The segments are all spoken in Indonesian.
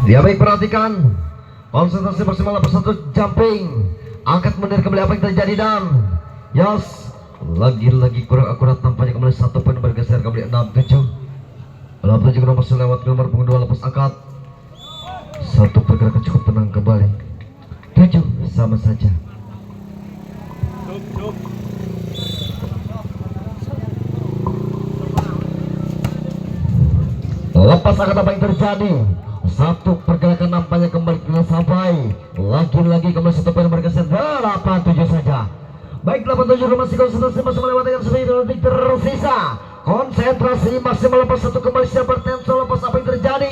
Ya baik, perhatikan konsentrasi maksimal persatu jumping, angkat mundur kembali apa yang terjadi dan yes, lagi-lagi kurang akurat nampaknya kembali satu poin bergeser kembali 6-7 nomor lewat nomor punggung 2 lepas angkat satu pergerakan cukup tenang kembali 7 sama saja. Lepas angkat apa yang terjadi, satu pergerakan nampaknya kembali sampai lagi-lagi kembali satu poin bergeser 8-7 saja. Baik, 8-7 masih konsentrasi masih melewati dengan 9 detik tersisa. Konsentrasi masih melepas satu kembali siapa Tenso, lepas apa yang terjadi,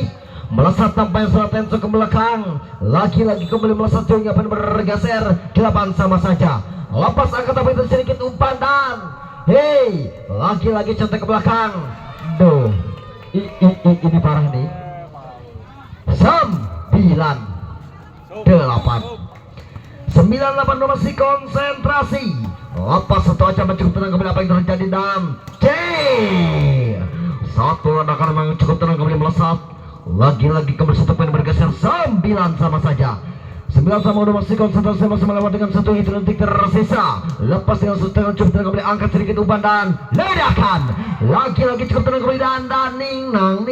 melesat tampaknya suara Tenso ke belakang, lagi-lagi kembali melesat jauh apa yang bergeser 8 sama saja. Lepas angkat apa yang terjadi, sedikit umpan dan hey, lagi-lagi contek ke belakang. Duh, ini parah nih. 9-8 masih konsentrasi. Lepas satu aja cukup tenang kembali apa yang terjadi dan satu ledakan memang cukup tenang kembali melesat. Lagi-lagi kembali satu poin bergeser 9 sama saja. 9 sama masih konsentrasi masih melewati dengan satu detik tersisa. Lepas dengan satu tenang cukup tenang kembali angkat sedikit umpan dan ledakan. Lagi-lagi cukup tenang kembali dan ning nang.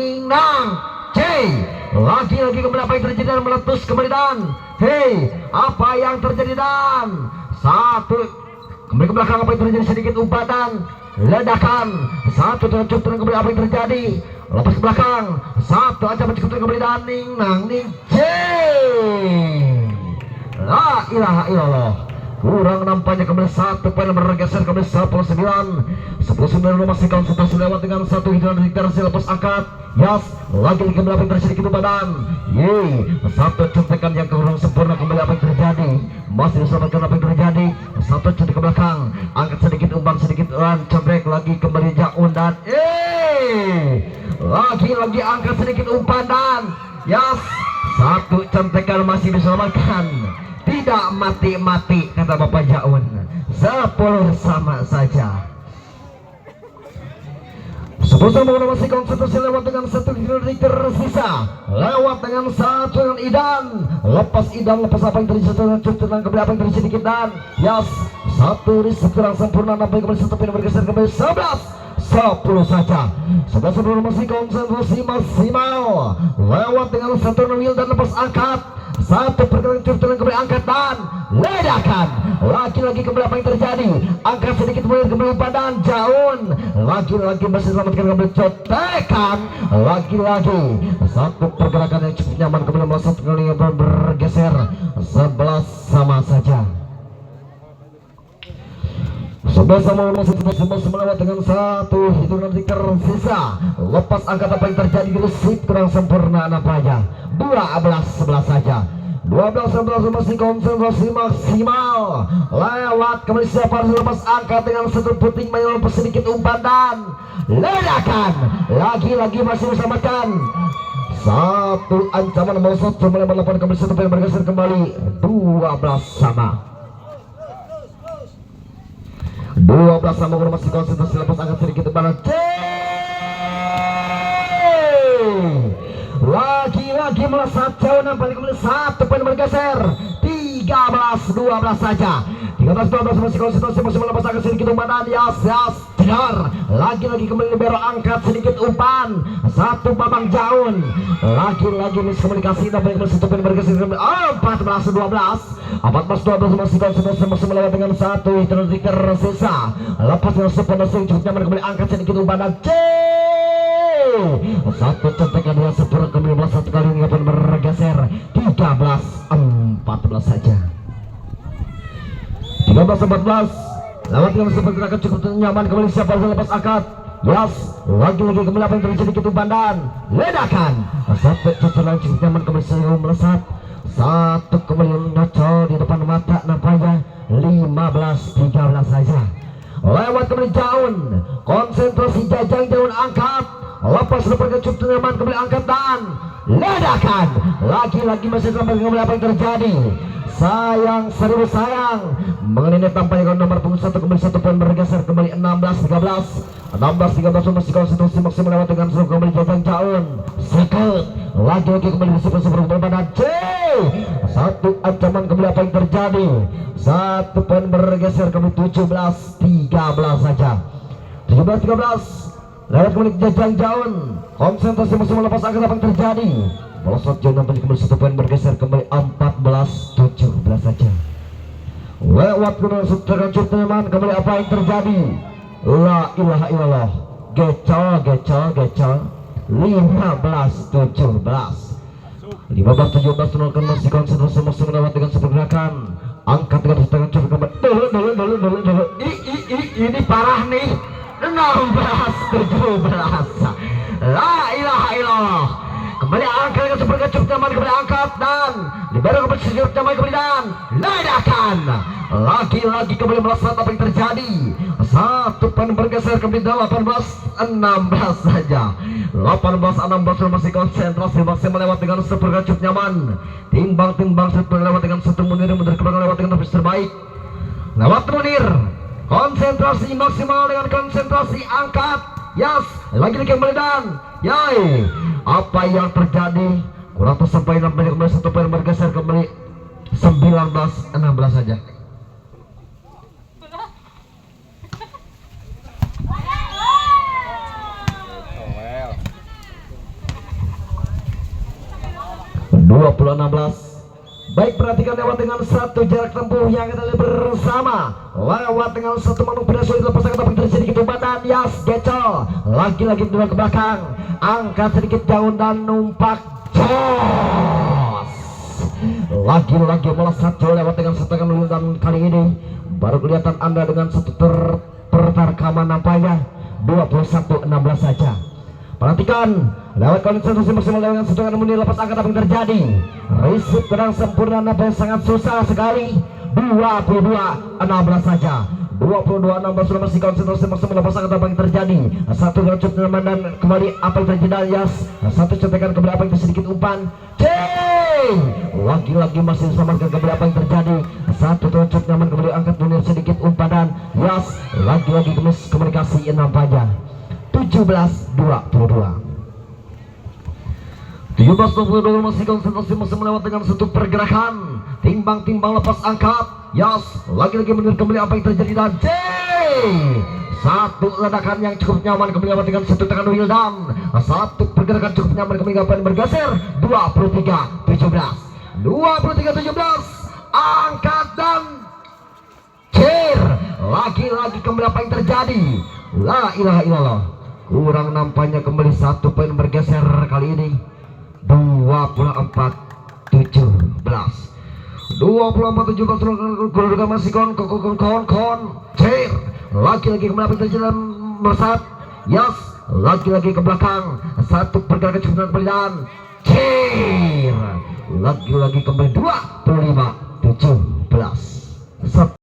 Lagi-lagi kembali apa yang terjadi dan meletus kembali dan hey, apa yang terjadi dan satu kembali ke belakang apa yang terjadi, sedikit umpan dan ledakan. Satu dengan cukup tenang kembali apa yang terjadi, lepas ke belakang satu aja cukup tenang kembali dan ning la ilaha illallah. Kurang nampaknya kembali satu poin bergeser kembali 10-9 masih konsentrasi lewat dengan satu detik tersisa. Lepas angkat yes, lagi kembali apa yang terjadi ke badan satu contekan yang kurang sempurna kembali apa yang terjadi, masih diselamatkan apa yang terjadi. Satu contek ke belakang, angkat sedikit umpan sedikit cembrek lagi kembali jauh dan lagi angkat sedikit umpan dan yes, satu contekan masih diselamatkan. Tidak mati-mati kata Bapak Jaun. 10 sama saja. 10 sama masih konsentrasi lewat dengan satu detik tersisa. Lewat dengan satu dengan Idan. Lepas Idan, lepas apa yang terjadi, cukup tenang kembali apa yang terjadi sedikit dan yes, satu riset kurang sempurna nampaknya kembali satu pindah bergeser kembali 10 saja. 11 masih konsentrasi maksimal lewat dengan satu Nawil dan lepas angkat satu pergerakan cukup tenang kembali angkat dan ledakan. Lagi-lagi kembali apa yang terjadi, angkat sedikit mulai kembali padan Jaun, lagi-lagi masih selamatkan kembali cotekan. Lagi-lagi satu pergerakan yang cukup nyaman kembali melesat kembali bergeser 11 sama saja. 11 sama masih melewat dengan satu hitungan detik tersisa. Lepas angkat apa yang terjadi, gesit kurang sempurna nampaknya 12-11 saja. 12-11 masih konsentrasi maksimal lewat kembali siapa lepas angkat dengan satu puting lepas sedikit umpan dan ledakan. Lagi-lagi masih bersamakan satu ancaman melesat melempar lapangan kembali satu yang bergeser kembali 12 sama. 12 sama masih konsentrasi lepas angkat sedikit umpan. Lagi-lagi melesat jauh nampaknya kembali satu poin bergeser 13-12 saja. 13-12 masih konsentrasi masih melepas angkat sedikit umpan dan yes, dengar. Lagi-lagi kembali libero angkat sedikit umpan satu Babang Jaun. Lagi-lagi miskomunikasi nampaknya kembali satu poin bergeser 14-12 masih konsentrasi masih melewat dengan satu detik tersisa. Lepas dengan sepenuh cukup nyaman kembali angkat sedikit umpan dan satu contekan dua sepuluh kembali satu kali ini akan bergeser 13-14 saja. 13-14 lewat dengan seperti gerakan cukup nyaman kembali siapa lepas angkat yes, lagi-lagi kembali apa yang terjadi ketumpan dan ledakan. Sampai cucuran cukup nyaman kembali selalu melesat satu kembali nyocol di depan mata nampaknya 15-13 saja. Lewat kembali Jaun, konsentrasi Jajang Jaun angkat lepas berkecup teman kembali angkat dan ledakan. Lagi-lagi masih sampai kembali apa yang terjadi. Sayang, seribu sayang. Mengenai tampaknya nomor punggung 1 kembali 1 poin bergeser kembali 16-13 masih konsentrasi maksimal lewat dengan seluruh kembali Jajang Jaun. Sekut lagi-lagi kembali bersifat pada C. Satu ancaman kembali apa yang terjadi. 1 poin bergeser kembali 17-13 saja. 17-13 lewat kembali Jajang Jaun. Konsentrasi maksimal lepas angkat apa yang terjadi. Melosot jauh nampaknya kembali 1 poin bergeser kembali 14-17 saja. Lewat kembali terkacau teman kembali apa yang terjadi. La ilaha illallah. Gecol 15-17 menolkan masih konsentrasi masih melewat dengan pergerakan. Angkat dengan tangan coba kembali. Dulu. Ini parah nih. 16-17. La ilaha illallah. Kembali angkat dengan sepergacup nyaman kembali angkat dan libero kembali sejuk nyaman kembali dan ledakan. Lagi-lagi kembali melesat apa yang terjadi. 1 poin bergeser kembali 18-16 saja. 18-16 masih konsentrasi masih melewat dengan sepergacup nyaman. Timbang lewat dengan satu Munir ke belakang lewat dengan nafas terbaik. Lewat Munir. Konsentrasi maksimal dengan konsentrasi angkat. Yes, lagi-lagi kembali dan yai. Apa yang terjadi? Kurang tersampai nampaknya kembali 1 poin bergeser kembali 19-16 saja. Baik, perhatikan lewat dengan 1 jarak tempuh yang kita lihat bersama. Lewat dengan 1 manuk pada sulit lepas angkat apa yang terjadi gitu badan. Yas, Gecol lagi-lagi ke belakang. Angkat sedikit jauh dan numpak jos. Lagi-lagi melesat jauh lewat dengan setekan dulu dan kali ini baru kelihatan Anda dengan satu pertarkaman nampaknya 21-16 saja. Perhatikan lewat konsentrasi maksimal dengan setekan Munir lepas angkat apa yang terjadi. Risip kurang sempurna nampaknya sangat susah sekali. 22-16 saja. 22-16 sudah masih konsentrasi maksimal lepas angkat apa yang terjadi. 1 gerak teman dan kembali apa yang terjadi alias 1 cetekan kembali apa yang sedikit umpan. Lagi-lagi masih diselamatkan kembali apa yang terjadi. 1 teroncok nyaman kembali angkat Munir sedikit umpan dan yes, lagi-lagi komunikasi nampaknya 17-22 masih konsentrasi masih melewat dengan 1 pergerakan. Timbang lepas angkat. Yes, lagi-lagi Munir kembali apa yang terjadi dan 1 ledakan yang cukup nyaman kembali lewat dengan 1 tekan wheel dan 1 pergerakan cukup nyaman kembali apa yang bergeser 23-17 angkat dan lagi-lagi kembali apa yang terjadi. La ilaha illallah. Kurang nampaknya kembali 1 poin bergeser kali ini 24-17 24-17 masih kon lagi-lagi kembali apa yang terjadi melesat. Yes, lagi-lagi ke belakang 1 pergerakan cukup kembali dan lagi-lagi kembali 25-17.